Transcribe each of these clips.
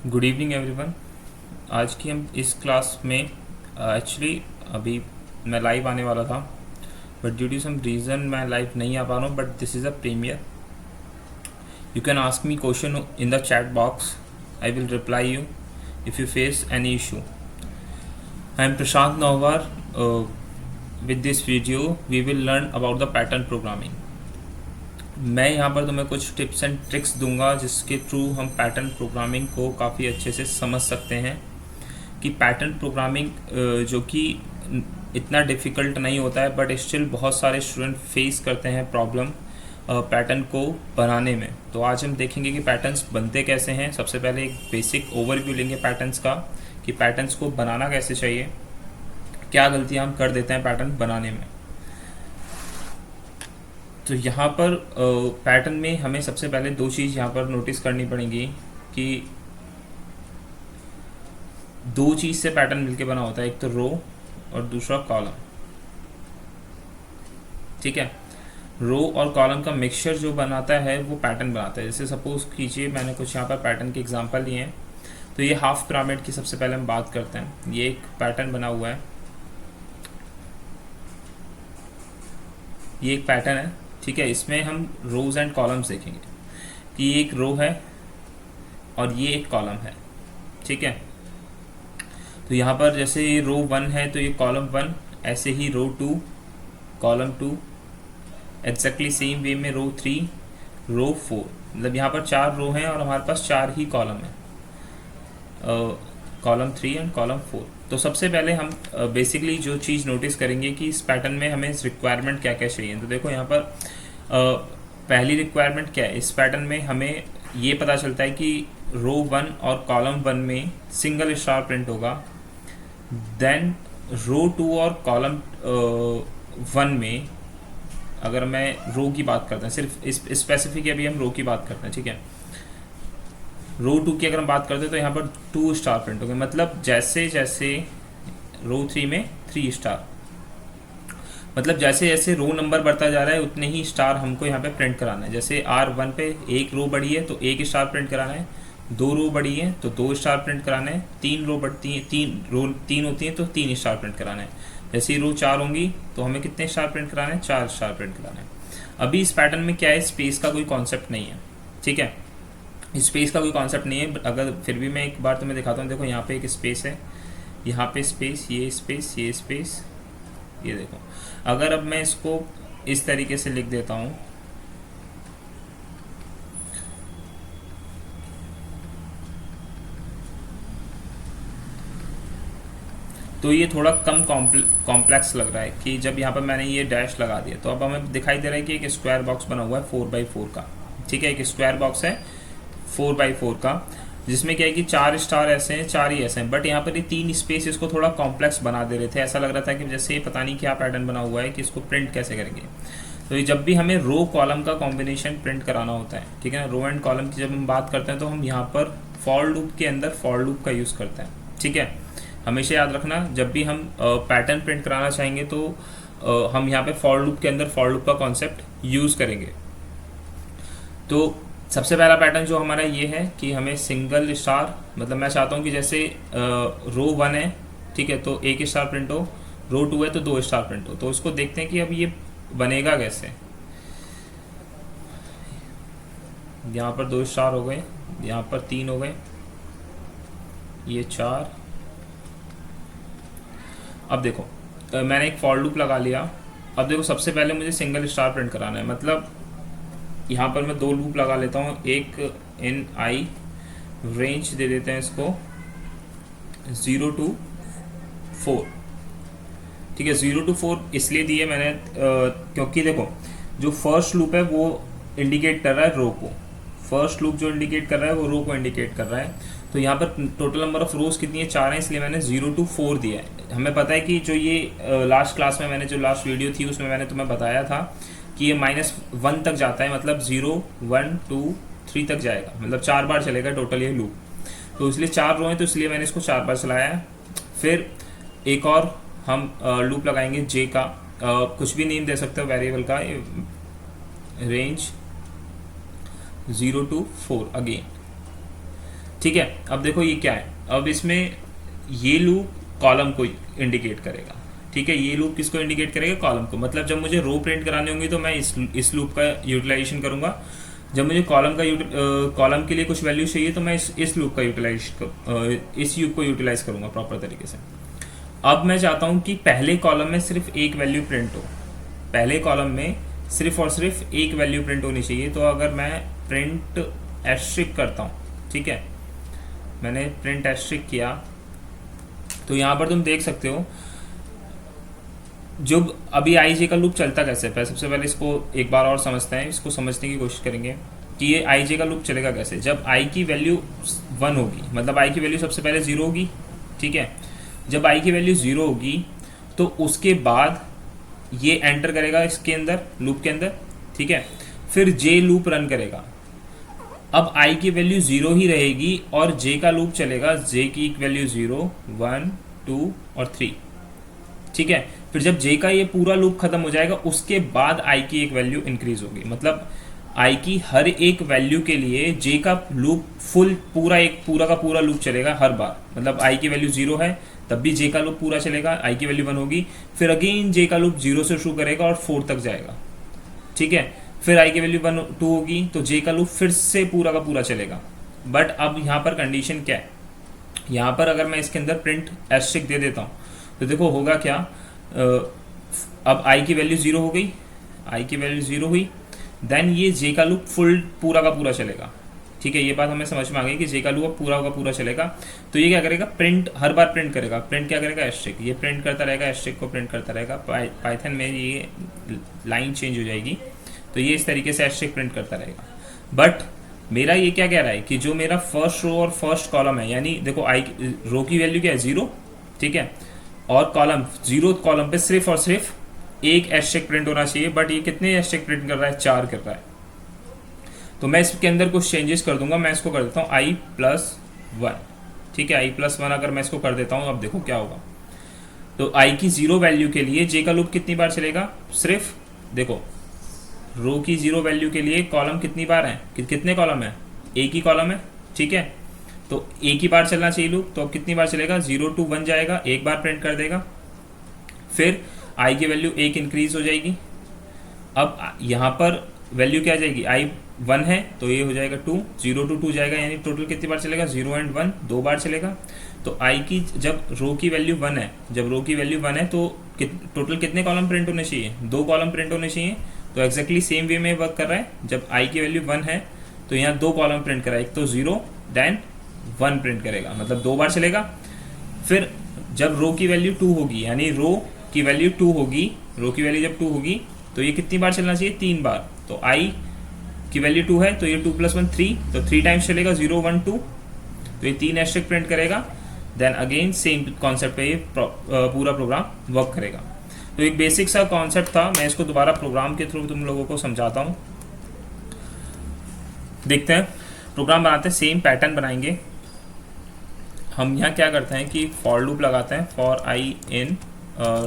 Good evening everyone. आज की हम इस क्लास में एक्चुअली अभी मैं लाइव आने वाला था, but due to some reason मैं लाइव नहीं आ पा रहा हूँ। But this is a premiere. You can ask me question in the chat box, I will reply you if you face any issue. I am Prashant Nauvar. With this video we will learn about the pattern programming. मैं यहाँ पर तुम्हें कुछ tips and tricks दूंगा जिसके through हम pattern programming को काफ़ी अच्छे से समझ सकते हैं कि पैटर्न प्रोग्रामिंग जो कि इतना डिफ़िकल्ट नहीं होता है, बट स्टिल बहुत सारे स्टूडेंट फेस करते हैं प्रॉब्लम पैटर्न को बनाने में। तो आज हम देखेंगे कि पैटर्न्स बनते कैसे हैं। सबसे पहले एक बेसिक ओवरव्यू लेंगे पैटर्न्स का कि पैटर्न्स को बनाना कैसे चाहिए, क्या गलतियाँ हम कर देते हैं पैटर्न बनाने में। तो यहाँ पर पैटर्न में हमें सबसे पहले दो चीज़ यहाँ पर नोटिस करनी पड़ेंगी कि दो चीज़ से पैटर्न मिलके बना होता है, एक तो रो और दूसरा कॉलम। ठीक है, रो और कॉलम का मिक्सचर जो बनाता है वो पैटर्न बनाता है। जैसे सपोज कीजिए मैंने कुछ यहाँ पर पैटर्न के एग्जांपल लिए हैं। तो ये हाफ पिरामिड की सबसे पहले हम बात करते हैं। ये एक पैटर्न बना हुआ है, ये एक पैटर्न है। ठीक है, इसमें हम रोज एंड कॉलम्स देखेंगे कि ये एक रो है और ये एक कॉलम है। ठीक है, तो यहाँ पर जैसे ये रो 1 है तो ये कॉलम 1, ऐसे ही रो 2 कॉलम 2, एग्जैक्टली सेम वे में रो 3 रो 4। मतलब यहाँ पर 4 रो हैं और हमारे पास 4 ही कॉलम है, कॉलम 3 एंड कॉलम 4। तो सबसे पहले हम बेसिकली जो चीज़ नोटिस करेंगे कि इस पैटर्न में हमें रिक्वायरमेंट क्या क्या चाहिए। तो देखो यहाँ पर पहली रिक्वायरमेंट क्या है। इस पैटर्न में हमें ये पता चलता है कि रो 1 और कॉलम 1 में सिंगल स्टार प्रिंट होगा। देन रो 2 और कॉलम 1 में, अगर मैं रो की बात करते हैं, सिर्फ स्पेसिफिक अभी हम रो की बात करते हैं। ठीक है, रो 2 की अगर हम बात करते हैं तो यहाँ पर 2 स्टार प्रिंट हो गए। मतलब जैसे जैसे रो 3 में 3 स्टार, मतलब जैसे जैसे रो नंबर बढ़ता जा रहा है उतने ही स्टार हमको यहाँ पे प्रिंट कराना है। जैसे R1 पे एक रो बढ़ी है तो 1 स्टार प्रिंट कराना है, 2 रो बढ़ी है तो 2 स्टार प्रिंट कराना है, 3 रो बढ़ती है, 3 होती है तो 3 स्टार प्रिंट कराना है। जैसे ही रो 4 होंगी तो हमें कितने स्टार प्रिंट कराना है, 4 स्टार प्रिंट कराना है। अभी इस पैटर्न में क्या है, स्पेस का कोई कॉन्सेप्ट नहीं है। ठीक है, स्पेस का कोई कॉन्सेप्ट नहीं है। अगर फिर भी मैं एक बार तुम्हें दिखाता हूँ। देखो यहाँ पे एक स्पेस है, यहाँ पे स्पेस, ये स्पेस, ये स्पेस, ये देखो। अगर अब मैं इसको इस तरीके से लिख देता हूँ, तो ये थोड़ा कम कॉम्प्लेक्स लग रहा है कि जब यहाँ पर मैंने ये डैश लगा दिया तो अब हमें दिखाई दे रहा है कि एक स्क्वायर बॉक्स बना हुआ है 4x4 का। ठीक है, एक स्क्वायर बॉक्स है 4x4 का, जिसमें क्या है कि 4 स्टार ऐसे हैं, 4 ही ऐसे हैं। बट यहाँ पर ये 3 स्पेस इसको थोड़ा कॉम्प्लेक्स बना दे रहे थे। ऐसा लग रहा था कि जैसे पता नहीं क्या पैटर्न बना हुआ है कि इसको प्रिंट कैसे करेंगे। तो ये जब भी हमें रो कॉलम का कॉम्बिनेशन प्रिंट कराना होता है, ठीक है, रो एंड कॉलम की जब हम बात करते हैं तो हम यहाँ पर फॉर लूप के अंदर फॉर लूप का यूज़ करते हैं। ठीक है, हमेशा याद रखना, जब भी हम पैटर्न प्रिंट कराना चाहेंगे तो हम यहाँ पे फॉर लूप के अंदर फॉर लूप का कॉन्सेप्ट यूज़ करेंगे। तो सबसे पहला पैटर्न जो हमारा ये है कि हमें सिंगल स्टार, मतलब मैं चाहता हूँ कि जैसे रो 1 है, ठीक है, तो 1 स्टार प्रिंट हो, रो 2 है तो 2 स्टार प्रिंट हो। तो इसको देखते हैं कि अब ये बनेगा कैसे। यहाँ पर 2 स्टार हो गए, यहाँ पर 3 हो गए, ये 4। अब देखो मैंने एक फॉर लूप लगा लिया। अब देखो सबसे पहले मुझे सिंगल स्टार प्रिंट कराना है। मतलब यहाँ पर मैं 2 लूप लगा लेता हूँ, एक इन आई, रेंज दे देते हैं इसको 0 to 4। ठीक है, 0 to 4 इसलिए दिए मैंने क्योंकि देखो जो फर्स्ट लूप है वो इंडिकेट कर रहा है रो को, फर्स्ट लूप जो इंडिकेट कर रहा है वो रो को इंडिकेट कर रहा है। तो यहाँ पर टोटल नंबर ऑफ रोज कितनी है, 4 है, इसलिए मैंने 0 to 4 दिया है। हमें पता है कि जो ये लास्ट क्लास में मैंने जो लास्ट वीडियो थी उसमें मैंने तुम्हें बताया था कि ये -1 तक जाता है, मतलब 0 1 2 3 तक जाएगा, मतलब 4 बार चलेगा टोटल ये लूप। तो इसलिए 4 रो हैं तो इसलिए मैंने इसको 4 बार चलाया है। फिर एक और हम लूप लगाएंगे जे का, कुछ भी नेम दे सकते हो वेरिएबल का, रेंज 0 to 4 अगेन। ठीक है, अब देखो ये क्या है, अब इसमें ये लूप कॉलम को इंडिकेट करेगा। ठीक है, ये लूप किसको इंडिकेट करेगा? कॉलम को। मतलब जब मुझे रो प्रिंट करानी होंगी तो मैं इस लूप का यूटिलाइजेशन करूंगा। जब मुझे कॉलम के लिए कुछ वैल्यू चाहिए तो मैं इस लूप का इस लूप को यूटिलाइज करूंगा प्रॉपर तरीके से। अब मैं चाहता हूं कि पहले कॉलम में सिर्फ एक वैल्यू प्रिंट हो, पहले कॉलम में सिर्फ और सिर्फ एक वैल्यू प्रिंट होनी चाहिए। तो अगर मैं प्रिंट एस्ट्रिक करता हूं, ठीक है, मैंने प्रिंट एस्ट्रिक किया तो यहां पर तुम देख सकते हो जो अभी आई जे का लूप चलता कैसे है। सबसे पहले इसको एक बार और समझते हैं, इसको समझने की कोशिश करेंगे कि ये आई जे का लूप चलेगा कैसे। जब आई की वैल्यू 1 होगी, मतलब आई की वैल्यू सबसे पहले 0 होगी, ठीक है, जब आई की वैल्यू 0 होगी तो उसके बाद ये एंटर करेगा इसके अंदर, लूप के अंदर, ठीक है, फिर जे लूप रन करेगा। अब आई की वैल्यू 0 ही रहेगी और जे का लूप चलेगा, जे की वैल्यू 0, 1, 2 और 3, ठीक है। फिर जब जे का ये पूरा लूप खत्म हो जाएगा उसके बाद आई की एक वैल्यू इंक्रीज होगी। मतलब आई की हर एक वैल्यू के लिए जे का लूप पूरा का पूरा लूप चलेगा हर बार। मतलब आई की वैल्यू 0 है तब भी जे का लूप पूरा चलेगा, आई की वैल्यू 1 होगी, फिर अगेन जे का लूप 0 से शुरू करेगा और 4 तक जाएगा, ठीक है। फिर आई की वैल्यू 1, 2 होगी तो जे का लूप फिर से पूरा का पूरा चलेगा। बट अब यहाँ पर कंडीशन क्या है, यहाँ पर अगर मैं इसके अंदर प्रिंट एस्ट्रिक दे देता हूँ तो देखो होगा क्या, अब आई की वैल्यू 0 हो गई, आई की वैल्यू 0 हुई, देन ये जे का लूप पूरा का पूरा चलेगा, ठीक है। ये बात हमें समझ में आ गई कि जे का लूप पूरा का पूरा चलेगा। तो ये क्या करेगा, प्रिंट हर बार प्रिंट करेगा। प्रिंट क्या करेगा, एस्ट्रिक, ये प्रिंट करता रहेगा, एस्ट्रिक को प्रिंट करता रहेगा। पाइथन में ये लाइन चेंज हो जाएगी तो ये इस तरीके से एस्ट्रिक प्रिंट करता रहेगा। बट मेरा ये क्या कह रहा है कि जो मेरा फर्स्ट रो और फर्स्ट कॉलम है, यानी देखो आई रो की वैल्यू क्या है 0, ठीक है, और कॉलम 0 कॉलम पे सिर्फ और सिर्फ एक एस्ट्रिक प्रिंट होना चाहिए। बट ये कितने एस्ट्रिक प्रिंट कर रहा है, 4 कर रहा है। तो मैं इसके अंदर कुछ चेंजेस कर दूंगा। मैं इसको कर देता हूँ i+1, ठीक है, i+1 अगर मैं इसको कर देता हूँ, अब देखो क्या होगा। तो i की 0 वैल्यू के लिए जे का लूप कितनी बार चलेगा, सिर्फ देखो रो की 0 वैल्यू के लिए कॉलम कितनी बार है, कितने कॉलम है, एक ही कॉलम है, ठीक है। तो एक ही बार चलना चाहिए लूप, तो अब कितनी बार चलेगा, 0 to 1 जाएगा, एक बार प्रिंट कर देगा, फिर i की वैल्यू 1 इंक्रीज हो जाएगी। अब यहाँ पर वैल्यू क्या जाएगी, i 1 है तो ये हो जाएगा 2, 0 to 2 जाएगा, यानी टोटल कितनी बार चलेगा, 0 and 1 2 बार चलेगा। तो i की जब रो की वैल्यू 1 है, जब रो की वैल्यू 1 है तो टोटल कितने कॉलम प्रिंट होने चाहिए, 2 कॉलम प्रिंट होने चाहिए। तो एक्जैक्टली सेम वे में वर्क कर रहा है। जब i की वैल्यू 1 है तो यहाँ 2 कॉलम प्रिंट करा, एक तो 0 देन 1 प्रिंट करेगा, मतलब 2 बार चलेगा। फिर जब रो की वैल्यू 2 होगी, यानी रो की वैल्यू 2 होगी, रो की वैल्यू जब 2 होगी तो ये कितनी बार चलना चाहिए, 3 बार। तो i की वैल्यू 2 है तो ये 2 + 1 3, तो 3 टाइम्स चलेगा, 0 1 2, तो ये 3 एस्ट्रिक प्रिंट करेगा। देन अगेन सेम कॉन्सेप्ट पे ये पूरा प्रोग्राम वर्क करेगा। तो एक बेसिक सा कॉन्सेप्ट था, मैं इसको दोबारा प्रोग्राम के थ्रू तुम लोगों को समझाता हूँ। देखते हैं प्रोग्राम बनाते हैं, सेम पैटर्न बनाएंगे। हम यहाँ क्या करते हैं कि फॉर लूप लगाते हैं, फॉर i in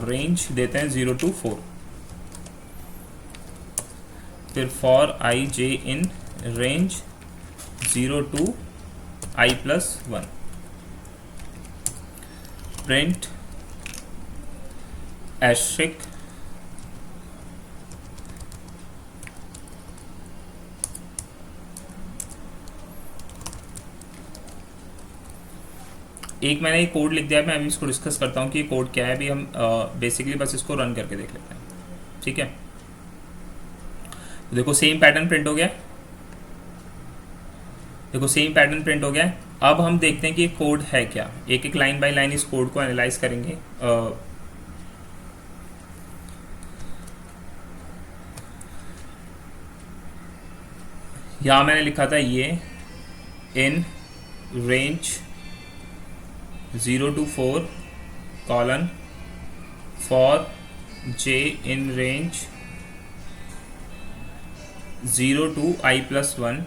रेंज देते हैं 0 to 4, फिर for i j in range 0 to i+1, print asterisk एक मैंने ये कोड लिख दिया है, मैं अभी इसको डिस्कस करता हूँ कि ये कोड क्या है। अभी हम बेसिकली बस इसको रन करके देख लेते हैं, ठीक है। तो देखो सेम पैटर्न प्रिंट हो गया, देखो सेम पैटर्न प्रिंट हो गया। अब हम देखते हैं कि ये कोड है क्या, एक एक लाइन बाय लाइन इस कोड को एनालाइज करेंगे। यहाँ मैंने लिखा था ये in range 0 to 4 colon for j in range 0 to i+1,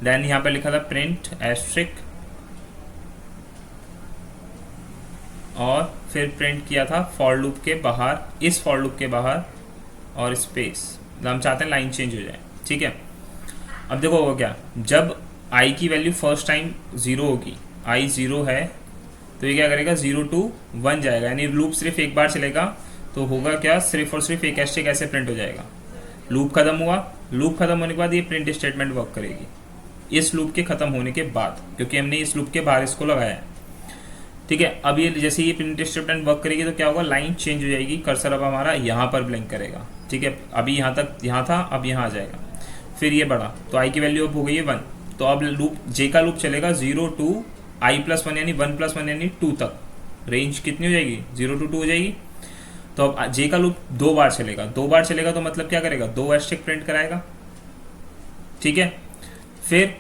then यहाँ पे लिखा था प्रिंट एस्ट्रिक, और फिर प्रिंट किया था फॉर लूप के बाहर, इस फॉर लूप के बाहर और स्पेस, हम चाहते हैं लाइन चेंज हो जाए, ठीक है। अब देखो होगा क्या, जब आई की वैल्यू फर्स्ट टाइम ज़ीरो होगी, आई ज़ीरो है तो ये क्या करेगा 0 to 1 जाएगा, यानी लूप सिर्फ एक बार चलेगा तो होगा क्या, सिर्फ और सिर्फ एक एस्टेरिक ऐसे प्रिंट हो जाएगा। लूप खत्म हुआ, लूप खत्म होने के बाद ये प्रिंट स्टेटमेंट वर्क करेगी इस लूप के खत्म होने के बाद, क्योंकि हमने इस लूप के बाहर इसको लगाया है। ठीक है, अब ये जैसे ये प्रिंट स्टेटमेंट वर्क करेगी तो क्या होगा, लाइन चेंज हो जाएगी, कर्सर अब हमारा यहाँ पर ब्लिंक करेगा। ठीक है, अभी यहाँ तक यहाँ था, अब यहाँ आ जाएगा, फिर ये बढ़ा तो आई की वैल्यू अब हो गई है 1, तो अब लूप जे का लूप चलेगा 0 to i+1 यानी 1+1 यानी 2 तक। रेंज कितनी हो जाएगी, 0 to 2 हो जाएगी। तो अब जे का लूप 2 बार चलेगा, 2 बार चलेगा तो मतलब क्या करेगा, 2 एस्टेरिक प्रिंट कराएगा। ठीक है, फिर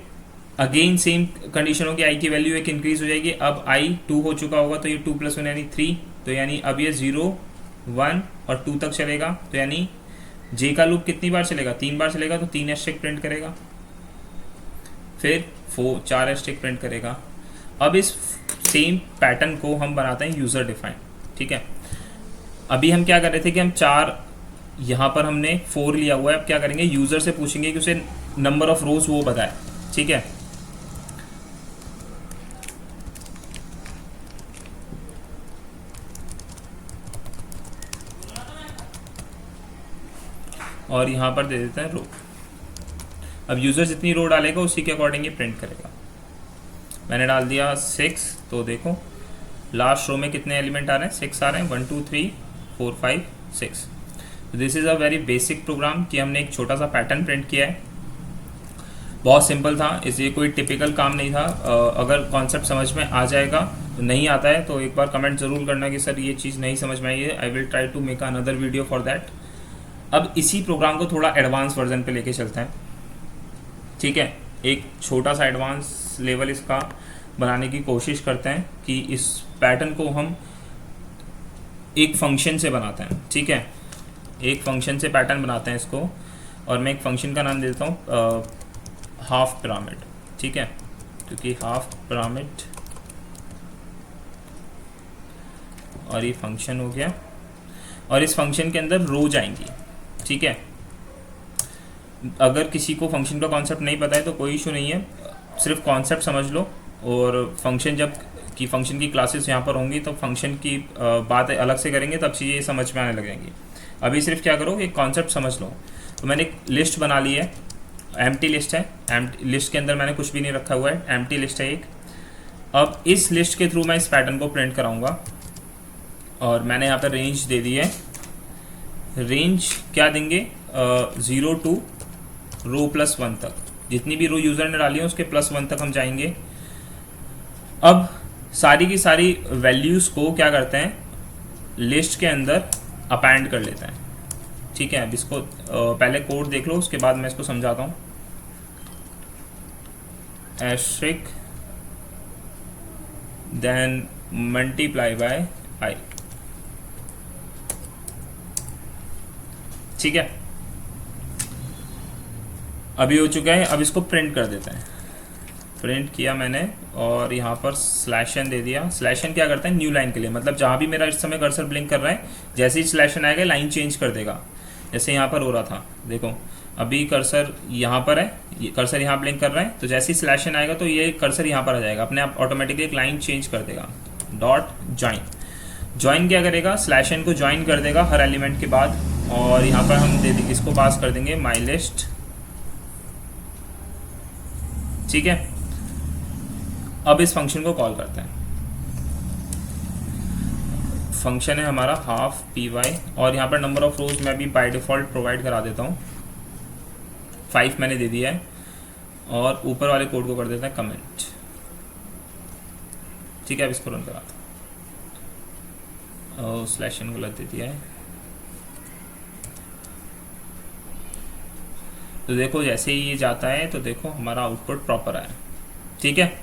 अगेन सेम कंडीशन होगी, आई की वैल्यू एक इंक्रीज हो जाएगी, अब आई 2 हो चुका होगा तो ये 2+1 यानी 3, तो यानी अब ये 0 1 और 2 तक चलेगा, तो यानी जे का लूप कितनी बार चलेगा, 3 बार चलेगा तो 3 एस्टेरिक प्रिंट करेगा, फिर 4 एस्टेरिक प्रिंट करेगा। अब इस सेम पैटर्न को हम बनाते हैं यूजर डिफाइन। ठीक है, अभी हम क्या कर रहे थे कि हम 4 यहाँ पर हमने 4 लिया हुआ है, अब क्या करेंगे, यूजर से पूछेंगे कि उसे नंबर ऑफ रोज वो बताए। ठीक है, और यहाँ पर दे देते हैं रो। अब यूजर जितनी रो डालेगा उसी के अकॉर्डिंग ये प्रिंट करेगा। मैंने डाल दिया 6, तो देखो लास्ट रो में कितने एलिमेंट आ रहे हैं, 6 आ रहे हैं, 1 2 3 4 5 6। This is a very basic programme कि हमने एक छोटा सा पैटर्न प्रिंट किया है, बहुत सिंपल था, इसलिए कोई टिपिकल काम नहीं था। अगर कॉन्सेप्ट समझ में आ जाएगा, तो नहीं आता है तो एक बार कमेंट ज़रूर करना कि सर ये चीज़ नहीं समझ में आई है, I will try to make another video for that. अब इसी प्रोग्राम को थोड़ा एडवांस वर्जन पे लेके चलते हैं। ठीक है, एक छोटा सा एडवांस लेवल इसका बनाने की कोशिश करते हैं कि इस पैटर्न को हम एक फंक्शन से बनाते हैं। ठीक है, एक फंक्शन से पैटर्न बनाते हैं इसको, और मैं एक फंक्शन का नाम देता हूँ हाफ पिरामिड। ठीक है, क्योंकि हाफ पिरामिड और ये फंक्शन हो गया, और इस फंक्शन के अंदर रोज आएंगी। ठीक है, अगर किसी को फंक्शन का कॉन्सेप्ट नहीं पता है तो कोई इशू नहीं है, सिर्फ कॉन्सेप्ट समझ लो, और फंक्शन जब कि फंक्शन की क्लासेस यहाँ पर होंगी तो फंक्शन की बात अलग से करेंगे, तब चीज़ें समझ में आने लगेंगी। अभी सिर्फ क्या करो, एक कॉन्सेप्ट समझ लो। तो मैंने एक लिस्ट बना ली है, एम्प्टी लिस्ट है, एम्प्टी लिस्ट के अंदर मैंने कुछ भी नहीं रखा हुआ है, एम्प्टी लिस्ट है एक। अब इस लिस्ट के थ्रू मैं इस पैटर्न को प्रिंट कराऊंगा, और मैंने यहाँ पर रेंज दे दी है। रेंज क्या देंगे, 0 to रो +1 तक, जितनी भी रो यूज़र ने डाली है उसके +1 तक हम जाएंगे। अब सारी की सारी वैल्यूज़ को क्या करते हैं, लिस्ट के अंदर अपेंड कर लेते हैं। ठीक है, अब इसको पहले कोड देख लो, उसके बाद मैं इसको समझाता हूँ। एस्ट्रिक देन मल्टीप्लाई बाय आई। ठीक है, अभी हो चुका है, अब इसको प्रिंट कर देते हैं। प्रिंट किया मैंने, और यहाँ पर /n दे दिया। /n क्या करता है, न्यू लाइन के लिए, मतलब जहाँ भी मेरा इस समय कर्सर ब्लिंक कर रहा है, जैसे ही /n आएगा लाइन चेंज कर देगा। जैसे यहाँ पर हो रहा था, देखो अभी कर्सर यहाँ पर है, ये कर्सर यहाँ ब्लिंक कर रहा है, तो जैसे ही /n आएगा तो ये कर्सर यहाँ पर आ जाएगा, अपने आप ऑटोमेटिकली एक लाइन चेंज कर देगा। डॉट ज्वाइन, ज्वाइन क्या करेगा, /n को ज्वाइन कर देगा हर एलिमेंट के बाद, और यहाँ पर हम दे इसको पास कर देंगे माई लिस्ट। ठीक है, अब इस फंक्शन को कॉल करते हैं। फंक्शन है हमारा हाफ py, और यहाँ पर नंबर ऑफ रोज मैं भी बाय डिफॉल्ट प्रोवाइड करा देता हूँ, 5 मैंने दे दिया है, और ऊपर वाले कोड को कर देता है कमेंट। ठीक है, अब इसको रन कराता हूँ, /n गलत दे दिया है। तो देखो जैसे ही ये जाता है तो देखो हमारा आउटपुट प्रॉपर आया। ठीक है,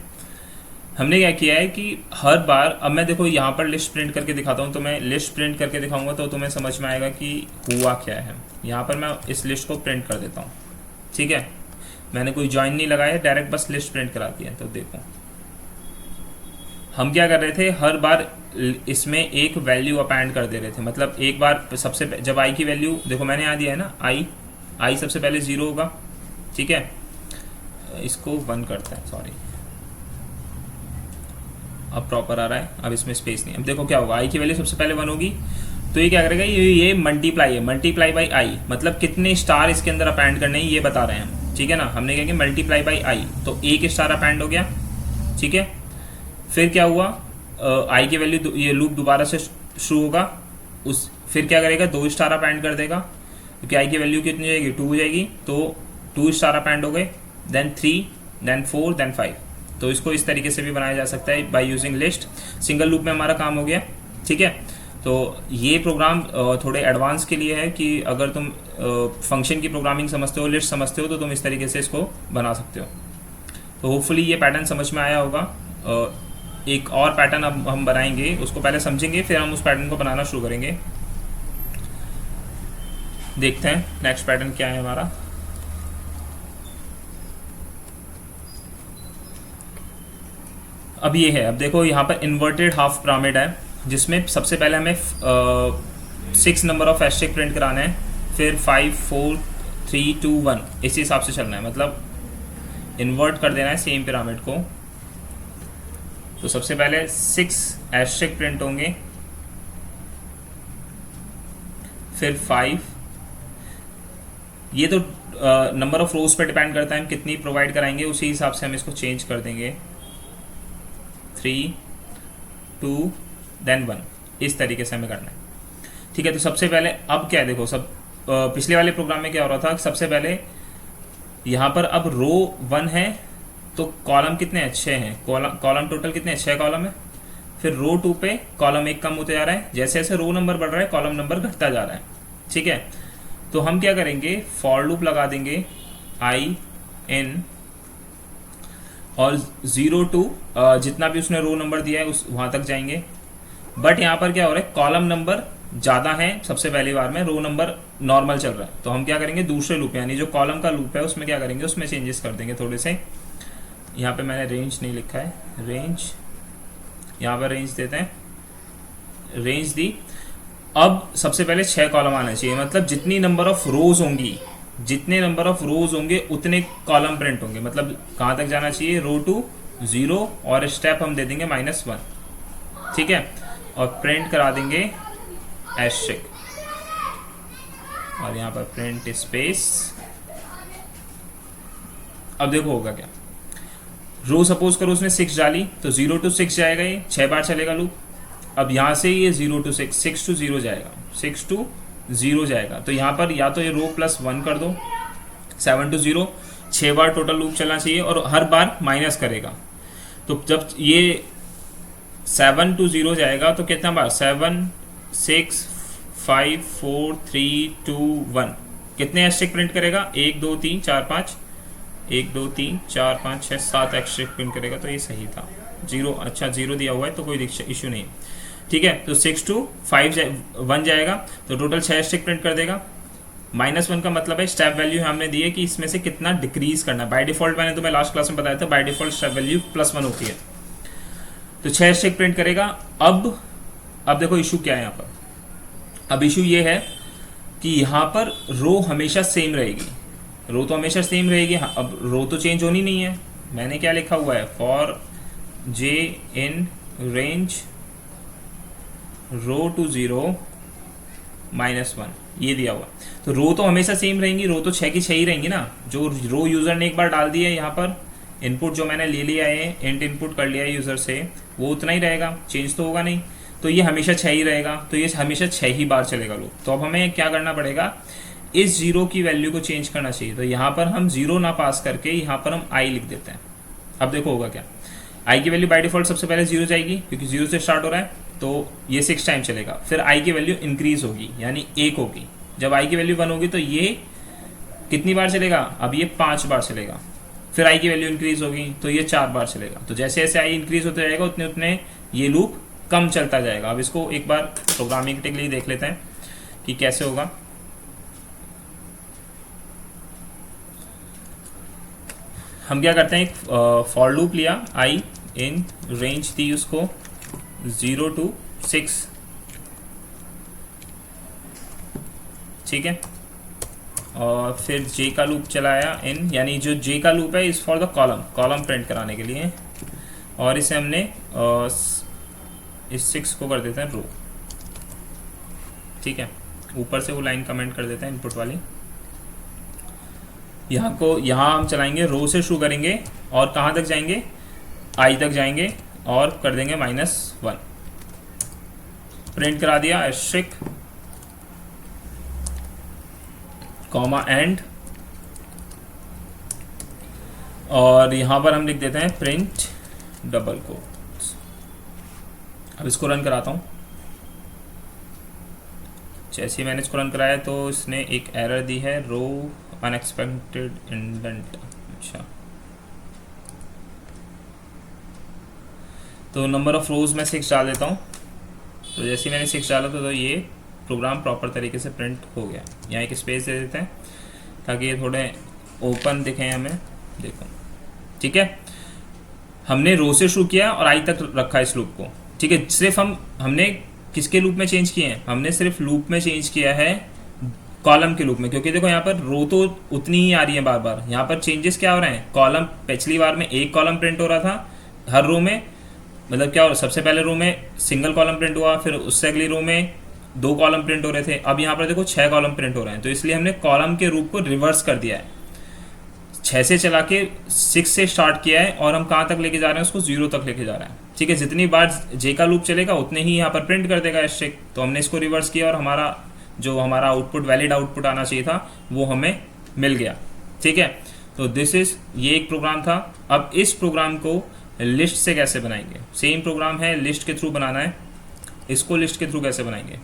हमने क्या किया है कि हर बार, अब मैं देखो यहाँ पर लिस्ट प्रिंट करके दिखाता हूँ, तो मैं लिस्ट प्रिंट करके दिखाऊंगा तो तुम्हें समझ में आएगा कि हुआ क्या है। यहाँ पर मैं इस लिस्ट को प्रिंट कर देता हूँ। ठीक है, मैंने कोई ज्वाइन नहीं लगाया, डायरेक्ट बस लिस्ट प्रिंट करा दिया। तो देखो हम क्या कर रहे थे, हर बार इसमें एक वैल्यू अपेंड कर दे रहे थे, मतलब एक बार सबसे जब आई की वैल्यू देखो मैंने यहाँ दिया है ना, आई सबसे पहले 0 होगा। ठीक है, इसको 1 करते हैं, सॉरी, अब प्रॉपर आ रहा है, अब इसमें स्पेस नहीं। अब देखो क्या होगा, आई की वैल्यू सबसे पहले 1 होगी, तो ये क्या करेगा, ये मल्टीप्लाई है, मल्टीप्लाई बाई आई, मतलब कितने स्टार इसके अंदर अपेंड करने हैं ये बता रहे हैं हम, ठीक है ना। हमने क्या किया, मल्टीप्लाई बाई आई, तो एक स्टार अपेंड हो गया, ठीक है। फिर क्या हुआ, आई की वैल्यू, ये लूप दोबारा से शुरू होगा, फिर क्या करेगा, 2 स्टार अपेंड कर देगा, क्योंकि आई की वैल्यू कितनी हो जाएगी, 2 हो जाएगी, तो 2 स्टार अपेंड हो गए, देन 3, देन 4, देन 5। तो इसको इस तरीके से भी बनाया जा सकता है by using list. Single loop में हमारा काम हो गया, ठीक है। तो ये प्रोग्राम थोड़े एडवांस के लिए है कि अगर तुम फंक्शन की प्रोग्रामिंग समझते हो, लिस्ट समझते हो, तो तुम इस तरीके से इसको बना सकते हो। तो होपफुली ये पैटर्न समझ में आया होगा। एक और पैटर्न अब हम बनाएंगे, उसको पहले समझेंगे, फिर हम उस पैटर्न को बनाना शुरू करेंगे। देखते हैं नेक्स्ट पैटर्न क्या है हमारा। अब ये है, अब देखो यहाँ पर इन्वर्टेड हाफ पिरामिड है, जिसमें सबसे पहले हमें 6 नंबर ऑफ एस्टेरिस्क प्रिंट कराना है, फिर 5, 4, 3, 2, 1 इसी हिसाब से चलना है, मतलब इन्वर्ट कर देना है सेम पिरामिड को। तो सबसे पहले 6 एस्टेरिस्क प्रिंट होंगे, फिर 5, ये तो नंबर ऑफ रोज पे डिपेंड करता है, हम कितनी प्रोवाइड कराएंगे उसी हिसाब से हम इसको चेंज कर देंगे। 3, 2, देन 1, इस तरीके से हमें करना है, ठीक है। तो सबसे पहले अब क्या है, देखो सब पिछले वाले प्रोग्राम में क्या हो रहा था, सबसे पहले यहाँ पर अब रो 1 है, तो कॉलम कितने अच्छे हैं, कॉलम टोटल कितने, 6 कॉलम है। फिर रो 2 पे कॉलम 1 कम होते जा रहा है, जैसे जैसे रो नंबर बढ़ रहा है कॉलम नंबर घटता जा रहा है, ठीक है। तो हम क्या करेंगे, फॉर लूप लगा देंगे आई इन और 0 to जितना भी उसने रो नंबर दिया है उस वहां तक जाएंगे। बट यहाँ पर क्या हो रहा है, कॉलम नंबर ज़्यादा है सबसे पहली बार में, रो नंबर नॉर्मल चल रहा है, तो हम क्या करेंगे, दूसरे लूप यानी जो कॉलम का लूप है उसमें क्या करेंगे, उसमें चेंजेस कर देंगे थोड़े से। यहाँ पे मैंने रेंज नहीं लिखा है, रेंज, यहाँ पर रेंज देते हैं, रेंज दी। अब सबसे पहले 6 कॉलम आना चाहिए, मतलब जितनी नंबर ऑफ रोज होंगी, जितने नंबर ऑफ रोज होंगे उतने कॉलम प्रिंट होंगे, मतलब कहाँ तक जाना चाहिए, रो टू 0 और स्टेप हम दे देंगे -1, ठीक है। और प्रिंट करा देंगे एस्टेरिस्क, और यहाँ पर प्रिंट स्पेस। अब देखो होगा क्या, रो सपोज करो उसने 6 डाली, तो 0 to 6 जाएगा, ये 6 बार चलेगा लूप। अब यहाँ से ये 0 to 6, 6 to 0 जाएगा, 6 to 0 जाएगा, तो यहाँ पर या तो ये रो +1 कर दो, 7 to 0, 6 बार टोटल लूप चलना चाहिए और हर बार माइनस करेगा। तो जब ये 7 to 0 जाएगा तो कितना बार, 7, 6, 5, 4, 3, 2, 1, कितने एस्टेरिस्क प्रिंट करेगा, 1, 2, 3, 4, 5, 1, 2, 3, 4, 5, 6, 7 एस्टेरिस्क प्रिंट करेगा, तो ये सही था। 0, अच्छा 0 दिया हुआ है तो कोई इशू नहीं, ठीक है। तो 6 to 5 1 जाएगा, तो टोटल 6 एस्टेरिस्क प्रिंट कर देगा। -1 का मतलब है स्टेप वैल्यू हमने दी है कि इसमें से कितना डिक्रीज करना है। बाय डिफॉल्ट मैंने तुम्हें लास्ट क्लास में बताया था, बाय डिफॉल्ट स्टेप वैल्यू +1 होती है, तो 6 एस्टेरिस्क प्रिंट करेगा। अब देखो इशू क्या है यहाँ पर, अब इशू ये है कि यहाँ पर रो हमेशा सेम रहेगी, रो तो हमेशा सेम रहेगी। अब रो तो चेंज होनी नहीं है, मैंने क्या लिखा हुआ है, for j in range row to 0 -1, ये दिया हुआ। तो रो तो हमेशा सेम रहेंगी, रो तो 6 की 6 ही रहेंगी ना। जो रो यूजर ने एक बार डाल दी है यहाँ पर, इनपुट जो मैंने ले लिया है, इंट इनपुट कर लिया है यूजर से, वो उतना ही रहेगा, चेंज तो होगा नहीं, तो ये हमेशा 6 ही रहेगा, तो ये हमेशा 6 ही बार चलेगा लूप। तो अब हमें क्या करना पड़ेगा, इस 0 की वैल्यू को चेंज करना चाहिए। तो यहाँ पर हम 0 ना पास करके यहाँ पर हम i लिख देते हैं। अब देखो होगा क्या, i की वैल्यू बाय डिफॉल्ट सबसे पहले 0 जाएगी, क्योंकि 0 से स्टार्ट हो रहा है, तो ये 6 टाइम चलेगा। फिर i की वैल्यू इंक्रीज होगी, यानी 1 होगी। जब i की वैल्यू 1 होगी तो ये कितनी बार चलेगा, अब ये 5 बार चलेगा। फिर i की वैल्यू इंक्रीज होगी तो ये 4 बार चलेगा। तो जैसे जैसे i इंक्रीज होता जाएगा उतने उतने ये लूप कम चलता जाएगा। अब इसको एक बार प्रोग्रामिंग के लिए देख लेते हैं कि कैसे होगा। हम क्या करते हैं, एक फॉर लूप लिया, i इन रेंज दी उसको 0 to 6, ठीक है, और फिर जे का लूप चलाया इन, यानी जो जे का लूप है is for the column, column print कराने के लिए। और इसे हमने इस 6 को कर देते हैं रो, ठीक है। ऊपर से वो लाइन कमेंट कर देते हैं इनपुट वाली। यहाँ हम चलाएंगे, रो से शुरू करेंगे और कहाँ तक जाएंगे, आई तक जाएंगे और कर देंगे -1, प्रिंट करा दिया एस्ट्रिक कॉमा एंड, और यहाँ पर हम लिख देते हैं प्रिंट डबल कोट्स। अब इसको रन कराता हूँ। जैसे ही मैंने इसको रन कराया तो इसने एक एरर दी है, रो अनएक्सपेक्टेड इंडेंट। अच्छा, तो नंबर ऑफ रोज में 6 डाल देता हूँ। तो जैसे ही मैंने 6 डाला तो ये प्रोग्राम प्रॉपर तरीके से प्रिंट हो गया। यहाँ एक स्पेस दे देते हैं ताकि ये थोड़े ओपन दिखें हमें, देखो, ठीक है। हमने रो से शुरू किया और आई तक रखा इस लूप को, ठीक है। सिर्फ हमने किसके लूप में चेंज किए हैं, हमने सिर्फ लूप में चेंज किया है कॉलम के लूप में, क्योंकि देखो यहाँ पर रो तो उतनी ही आ रही है बार बार। यहाँ पर चेंजेस क्या हो रहे हैं, कॉलम पिछली बार में एक कॉलम प्रिंट हो रहा था हर रो में, मतलब क्या हो रहा, सबसे पहले रो में सिंगल कॉलम प्रिंट हुआ, फिर उससे अगली रो में 2 कॉलम प्रिंट हो रहे थे। अब यहाँ पर देखो 6 कॉलम प्रिंट हो रहे हैं, तो इसलिए हमने कॉलम के रूप को रिवर्स कर दिया है। 6 से चला के 6 से स्टार्ट किया है और हम कहाँ तक लेके जा रहे हैं, उसको 0 तक लेके जा रहे हैं, ठीक है। जितनी बार जे का लूप चलेगा उतने ही यहाँ पर प्रिंट कर देगा एस्ट्रिक। तो हमने इसको रिवर्स किया और हमारा आउटपुट, वैलिड आउटपुट आना चाहिए था, वो हमें मिल गया, ठीक है। तो ये एक प्रोग्राम था। अब इस प्रोग्राम को लिस्ट से कैसे बनाएंगे, सेम प्रोग्राम है, लिस्ट के थ्रू बनाना है। इसको लिस्ट के थ्रू कैसे बनाएंगे,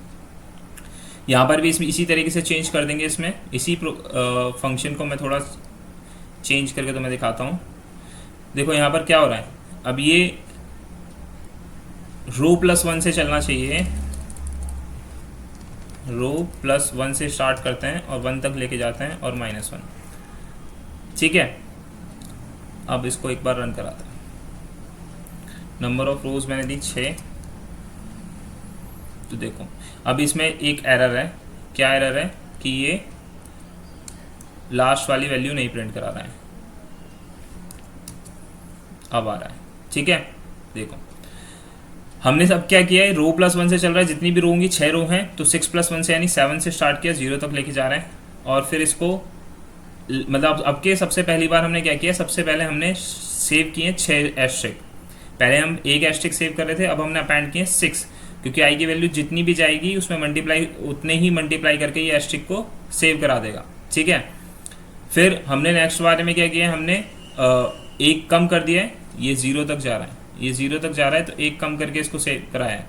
यहाँ पर भी इसी तरीके से चेंज कर देंगे। इसमें इसी फंक्शन को मैं थोड़ा चेंज करके तो मैं दिखाता हूँ। देखो यहाँ पर क्या हो रहा है, अब ये रो +1 से चलना चाहिए, रो +1 से स्टार्ट करते हैं और 1 तक लेके जाते हैं और -1, ठीक है। अब इसको एक बार रन कराते हैं। नंबर ऑफ रोज मैंने दी 6। तो देखो अब इसमें एक एरर है। क्या एरर है कि ये लास्ट वाली वैल्यू नहीं प्रिंट करा रहा है, अब आ रहा है, ठीक है। देखो हमने सब क्या किया है, रो +1 से चल रहा है, जितनी भी रो होंगी 6 रो हैं, तो 6 + 1 से यानी 7 से स्टार्ट किया, 0 तक लेके जा रहे हैं। और फिर इसको मतलब अब के सबसे पहली बार हमने क्या किया, सबसे पहले हमने सेव किए 6 एस्ट्रिक। पहले हम एक एस्ट्रिक सेव कर रहे थे, अब हमने अपेंड किए 6, क्योंकि आई की वैल्यू जितनी भी जाएगी उसमें उतने ही मल्टीप्लाई करके ये एस्ट्रिक को सेव करा देगा, ठीक है। फिर हमने नेक्स्ट बारे में क्या किया, हमने एक कम कर दिया है, ये 0 तक जा रहा है, ये 0 तक जा रहा है, तो एक कम करके इसको सेव कराया है।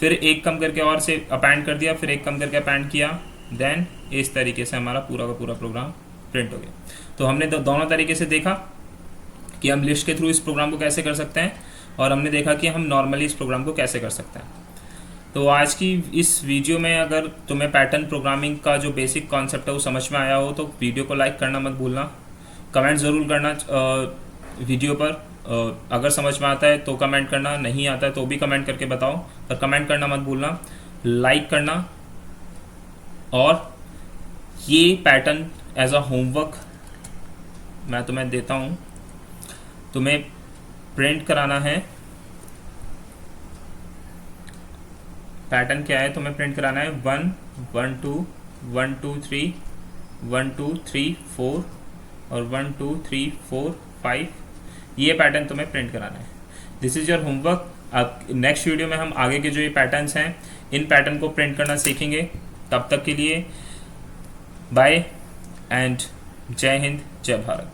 फिर एक कम करके और से अपेंड कर दिया, फिर एक कम करके अपेंड किया, देन इस तरीके से हमारा पूरा का पूरा प्रोग्राम प्रिंट हो गया। तो हमने दोनों तरीके से देखा कि हम लिस्ट के थ्रू इस प्रोग्राम को कैसे कर सकते हैं, और हमने देखा कि हम नॉर्मली इस प्रोग्राम को कैसे कर सकते हैं। तो आज की इस वीडियो में अगर तुम्हें पैटर्न प्रोग्रामिंग का जो बेसिक कॉन्सेप्ट है वो समझ में आया हो तो वीडियो को लाइक करना मत भूलना, कमेंट ज़रूर करना वीडियो पर। अगर समझ में आता है तो कमेंट करना, नहीं आता है तो भी कमेंट करके बताओ, पर कमेंट करना मत भूलना, लाइक करना। और ये पैटर्न एज अ होमवर्क मैं तुम्हें देता हूँ, तुम्हें प्रिंट कराना है। पैटर्न क्या है, तुम्हें प्रिंट कराना है 1 1 2 1 2 3 1 2 3 4 और 1 2 3 4 5, ये पैटर्न तुम्हें प्रिंट कराना है। This is your homework. अब नेक्स्ट वीडियो में हम आगे के जो ये पैटर्न्स हैं इन पैटर्न को प्रिंट करना सीखेंगे। तब तक के लिए बाय एंड जय हिंद, जय भारत।